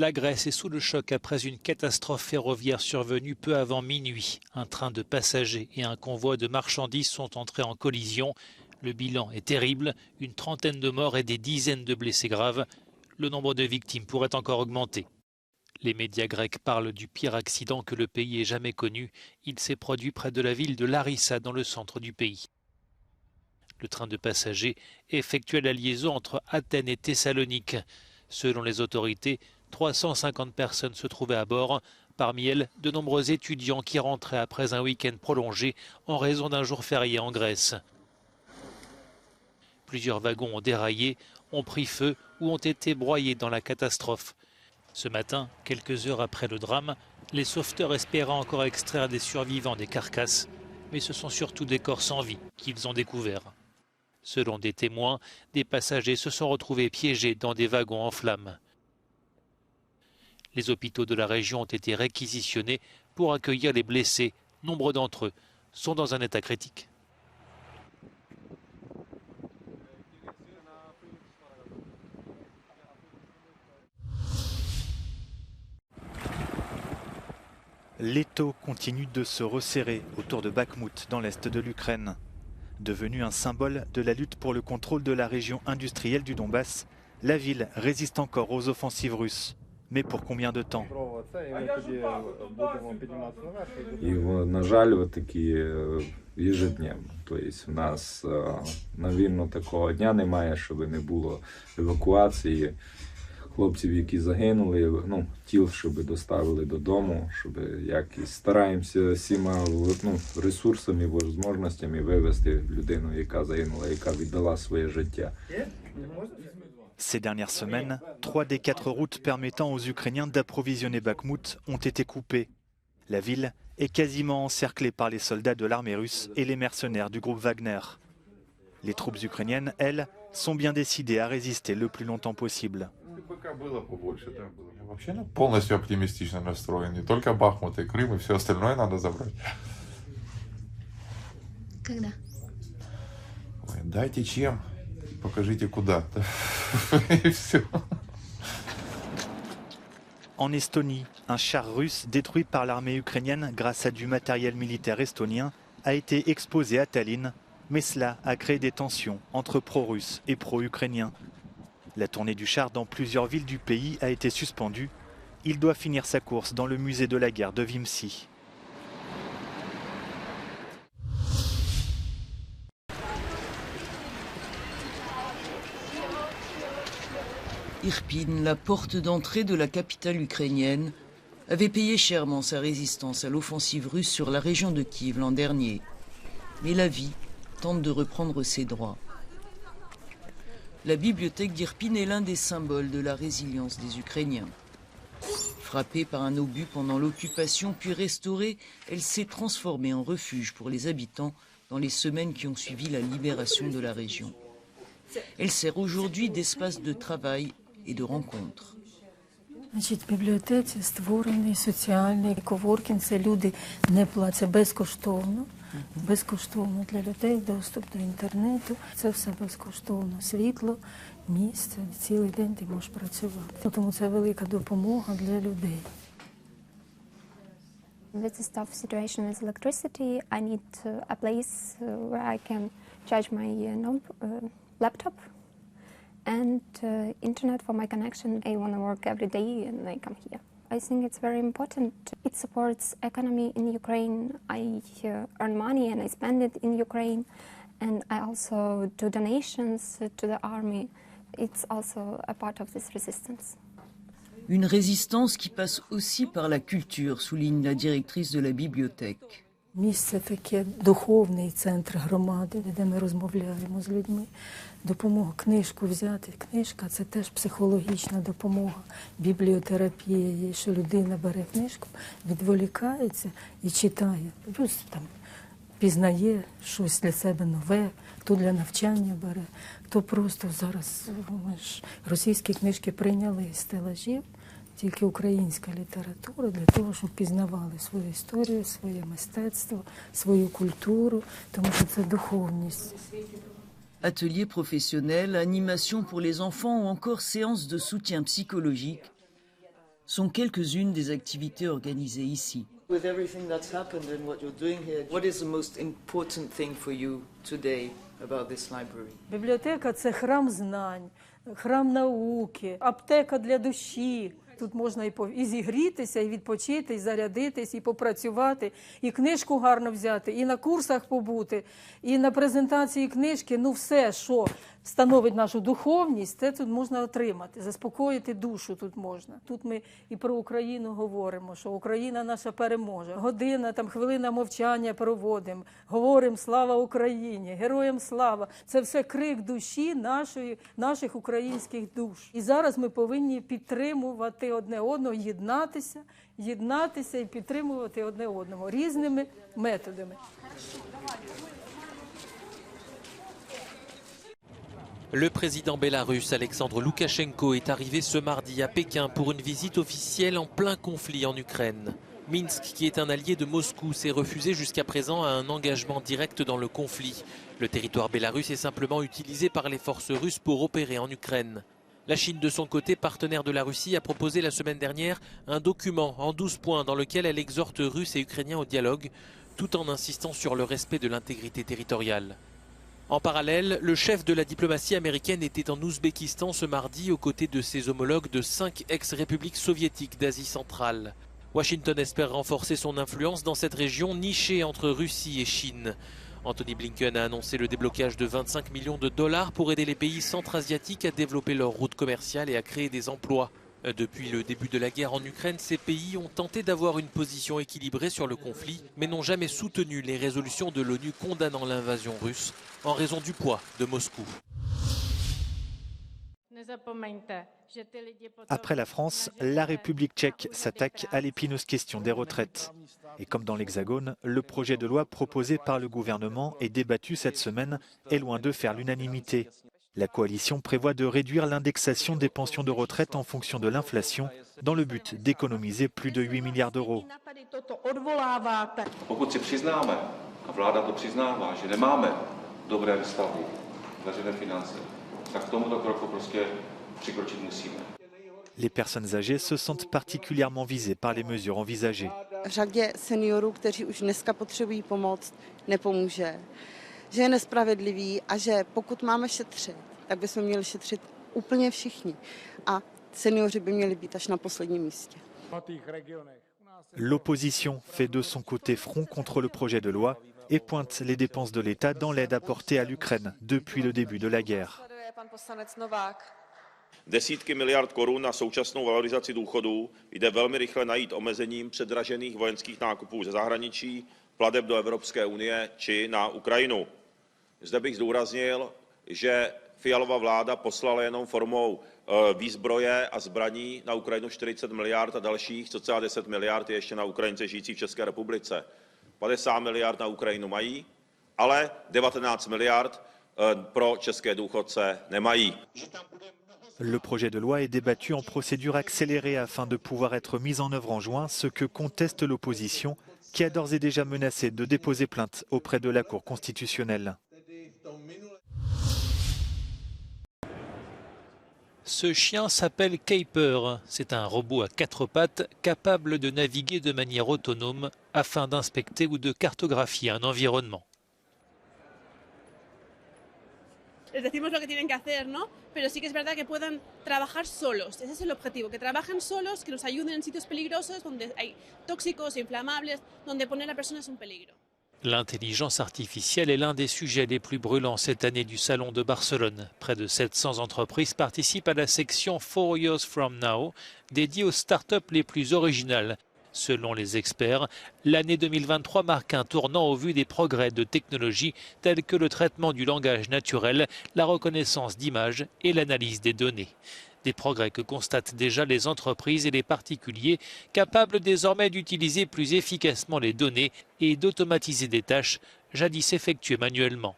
La Grèce est sous le choc après une catastrophe ferroviaire survenue peu avant minuit. Un train de passagers et un convoi de marchandises sont entrés en collision. Le bilan est terrible, une trentaine de morts et des dizaines de blessés graves. Le nombre de victimes pourrait encore augmenter. Les médias grecs parlent du pire accident que le pays ait jamais connu. Il s'est produit près de la ville de Larissa, dans le centre du pays. Le train de passagers effectuait la liaison entre Athènes et Thessalonique. Selon les autorités, 350 personnes se trouvaient à bord, parmi elles de nombreux étudiants qui rentraient après un week-end prolongé en raison d'un jour férié en Grèce. Plusieurs wagons ont déraillé, ont pris feu ou ont été broyés dans la catastrophe. Ce matin, quelques heures après le drame, les sauveteurs espéraient encore extraire des survivants des carcasses, mais ce sont surtout des corps sans vie qu'ils ont découverts. Selon des témoins, des passagers se sont retrouvés piégés dans des wagons en flammes. Les hôpitaux de la région ont été réquisitionnés pour accueillir les blessés. Nombre d'entre eux sont dans un état critique. L'étau continue de se resserrer autour de Bakhmout, dans l'est de l'Ukraine. Devenue un symbole de la lutte pour le contrôle de la région industrielle du Donbass, la ville résiste encore aux offensives russes. Mais pour combien de temps? І, на жаль, такі ежедневно. Тобто у нас на вільно такого дня немає, щоб не було евакуації хлопців, які загинули, тіл, щоб доставили додому, щоб якось стараємося всіма ресурсами, можливостями вивезти людину, яка загинула, яка віддала своє життя. Ces dernières semaines, 3 des 4 routes permettant aux Ukrainiens d'approvisionner Bakhmout ont été coupées. La ville est quasiment encerclée par les soldats de l'armée russe et les mercenaires du groupe Wagner. Les troupes ukrainiennes, elles, sont bien décidées à résister le plus longtemps possible. Полностью оптимистично настроен. Не только Бахмут и Крым, и все остальное надо забрать. Когда? Дайте чем, покажите куда. И все. En Estonie, un char russe détruit par l'armée ukrainienne grâce à du matériel militaire estonien a été exposé à Tallinn, mais cela a créé des tensions entre pro-russes et pro-ukrainiens. La tournée du char dans plusieurs villes du pays a été suspendue. Il doit finir sa course dans le musée de la guerre de Vimsi. Irpin, la porte d'entrée de la capitale ukrainienne, avait payé chèrement sa résistance à l'offensive russe sur la région de Kiev l'an dernier. Mais la vie tente de reprendre ses droits. La bibliothèque d'Irpin est l'un des symboles de la résilience des Ukrainiens. Frappée par un obus pendant l'occupation puis restaurée, elle s'est transformée en refuge pour les habitants dans les semaines qui ont suivi la libération de la région. Elle sert aujourd'hui d'espace de travail et de rencontres. В бібліотеці створений соціальний коворкінг. Це люди не платять безкоштовно. Безкоштовно для людей доступ до інтернету. Це все безкоштовно. Світло, місце, цілий день ти можеш працювати. Тому це велика допомога для людей. With this tough situation with electricity, I need a place where I can charge my laptop and internet for my connection. I want to work every day and I come here. I think it's very important. It supports economy in Ukraine. I earn money and I spend it in Ukraine. And I also do donations to the army. It's also a part of this resistance. Une résistance qui passe aussi par la culture, souligne la directrice de la bibliothèque. Місце таке духовний центр громади, де ми розмовляємо з людьми. Допомога книжку взяти. Книжка – це теж психологічна допомога, бібліотерапія є, що людина бере книжку, відволікається і читає. Плюс там пізнає щось для себе нове, хто для навчання бере, хто просто зараз, ми ж російські книжки прийняли з стелажів, тільки українська література для того, щоб пізнавали свою історію, своє мистецтво, свою культуру, тому що це духовність. Ateliers professionnels, animations pour les enfants ou encore séances de soutien psychologique. sont quelques-unes des activités organisées ici. With everything that's happened and what you're doing here, what is the most important thing for you today about this library? Бібліотека – це храм знань, храм науки, аптека для душі. Тут можна і зігрітися, і відпочити, і зарядитись, і попрацювати, і книжку гарно взяти, і на курсах побути, і на презентації книжки. Ну все, що становить нашу духовність, це тут можна отримати, заспокоїти душу тут можна. Тут ми і про Україну говоримо, що Україна наша переможе. Година, там хвилина мовчання проводимо, говоримо «Слава Україні», «Героям слава». Це все крик душі наших українських душ. І зараз ми повинні підтримувати одне одного, єднатися і підтримувати одне одного різними методами. Le président bélarusse Alexandre Loukachenko est arrivé ce mardi à Pékin pour une visite officielle en plein conflit en Ukraine. Minsk, qui est un allié de Moscou, s'est refusé jusqu'à présent à un engagement direct dans le conflit. Le territoire bélarusse est simplement utilisé par les forces russes pour opérer en Ukraine. La Chine, de son côté, partenaire de la Russie, a proposé la semaine dernière un document en 12 points dans lequel elle exhorte Russes et Ukrainiens au dialogue, tout en insistant sur le respect de l'intégrité territoriale. En parallèle, le chef de la diplomatie américaine était en Ouzbékistan ce mardi aux côtés de ses homologues de 5 ex-républiques soviétiques d'Asie centrale. Washington espère renforcer son influence dans cette région nichée entre Russie et Chine. Anthony Blinken a annoncé le déblocage de 25 millions de dollars pour aider les pays centra-asiatiques à développer leurs routes commerciales et à créer des emplois. Depuis le début de la guerre en Ukraine, ces pays ont tenté d'avoir une position équilibrée sur le conflit, mais n'ont jamais soutenu les résolutions de l'ONU condamnant l'invasion russe en raison du poids de Moscou. Après la France, la République tchèque s'attaque à l'épineuse question des retraites. Et comme dans l'Hexagone, le projet de loi proposé par le gouvernement et débattu cette semaine est loin de faire l'unanimité. La coalition prévoit de réduire l'indexation des pensions de retraite en fonction de l'inflation dans le but d'économiser plus de 8 milliards d'euros. Pokud si přiznáme, a vláda to přiznává, že nemáme dobré výstavby veřejné finance, tak k tomuto kroku prostě přikročit musíme. Les personnes âgées se sentent particulièrement visées par les mesures envisagées. Řadě seniorů, kteří už dneska potřebují pomoc, nepomůže. Že je nespravedlivý a že pokud máme šetřit, tak bychom měli šetřit úplně všichni. A seniori by měli být až na posledním místě. L'opposition fait de son côté front contre le projet de loi et pointe les dépenses de l'État dans l'aide apportée à l'Ukraine depuis le début de la guerre. Desítky miliard korun na současnou valorizaci důchodů jde velmi rychle najít omezením předražených vojenských nákupů ze zahraničí, plateb do Evropské unie či na Ukrajinu. Zde bych zdůraznil, že Fialova vláda poslala jenom formou výzbroje a zbraní na Ukrajinu 40 miliard a dalších cca 10 miliard je ještě na Ukrajince žijící v České republice. 50 miliard na Ukrajinu mají, ale 19 miliard pro české důchodce nemají. Le projet de loi est débattu en procédure accélérée afin de pouvoir être mis en œuvre en juin, ce que conteste l'opposition, qui a d'ores et déjà menacé de déposer plainte auprès de la Cour constitutionnelle. Ce chien s'appelle Caper. C'est un robot à 4 pattes capable de naviguer de manière autonome afin d'inspecter ou de cartographier un environnement. Les decimos lo que tienen que hacer, ¿no? Pero sí que es verdad que puedan trabajar solos. Ese es el objetivo, que trabajen solos, que nos ayuden en sitios peligrosos donde hay tóxicos, inflamables, donde poner a la persona es un peligro. L'intelligence artificielle est l'un des sujets les plus brûlants cette année du Salon de Barcelone. Près de 700 entreprises participent à la section 4 Years From Now, dédiée aux startups les plus originales. Selon les experts, l'année 2023 marque un tournant au vu des progrès de technologies tels que le traitement du langage naturel, la reconnaissance d'images et l'analyse des données. Des progrès que constatent déjà les entreprises et les particuliers, capables désormais d'utiliser plus efficacement les données et d'automatiser des tâches jadis effectuées manuellement.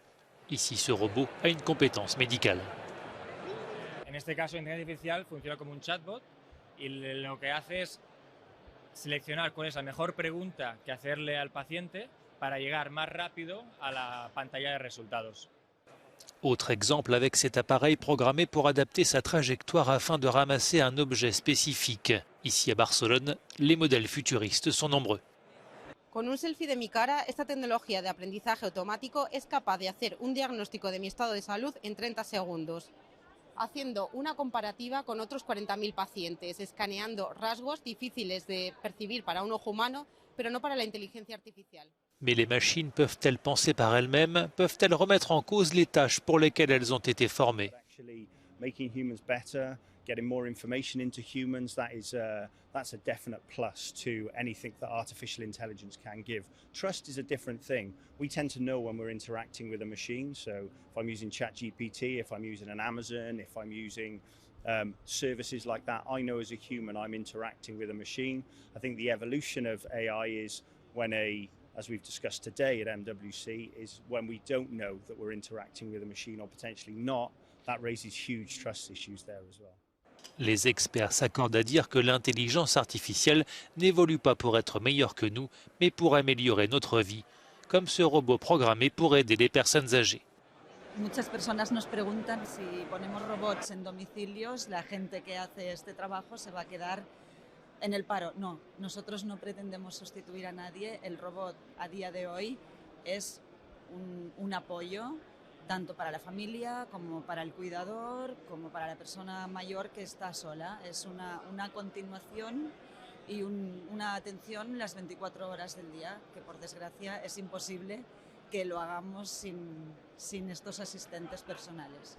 Ici, ce robot a une compétence médicale. En este caso, l'inteligencia artificial funciona como un chatbot y lo que hace es seleccionar cuál es la mejor pregunta que hacerle al paciente para llegar más rápido a la pantalla de resultados. Autre exemple avec cet appareil programmé pour adapter sa trajectoire afin de ramasser un objet spécifique. Ici à Barcelone, les modèles futuristes sont nombreux. Con un selfie de mi cara, esta tecnología de aprendizaje automático es capaz de hacer un diagnóstico de mi estado de salud en 30 segundos, haciendo una comparativa con otros 40.000 pacientes, escaneando rasgos difíciles de percibir para un ojo humano, pero no para la inteligencia artificial. Mais les machines peuvent-elles penser par elles-mêmes? Peuvent-elles remettre en cause les tâches pour lesquelles elles ont été formées? Getting more information into humans, that's a definite plus to anything that artificial intelligence can give. Trust is a different thing. We tend to know when we're interacting with a machine. So if I'm using ChatGPT, if I'm using an Amazon, if I'm using services like that, I know as a human I'm interacting with a machine. I think the evolution of AI is when as we've discussed today at MWC, is when we don't know that we're interacting with a machine or potentially not. That raises huge trust issues there as well. Les experts s'accordent à dire que l'intelligence artificielle n'évolue pas pour être meilleure que nous, mais pour améliorer notre vie, comme ce robot programmé pour aider les personnes âgées. Muchas personas nos preguntan si ponemos robots en domicilios, la gente que hace este trabajo se va a quedar en el paro. No, nosotros no pretendemos sustituir a nadie. El robot a día de hoy es un apoyo tanto para la familia como para el cuidador, como para la persona mayor que está sola. Es una continuación y una atención las 24 horas del día, que por desgracia es imposible que lo hagamos sin estos asistentes personales.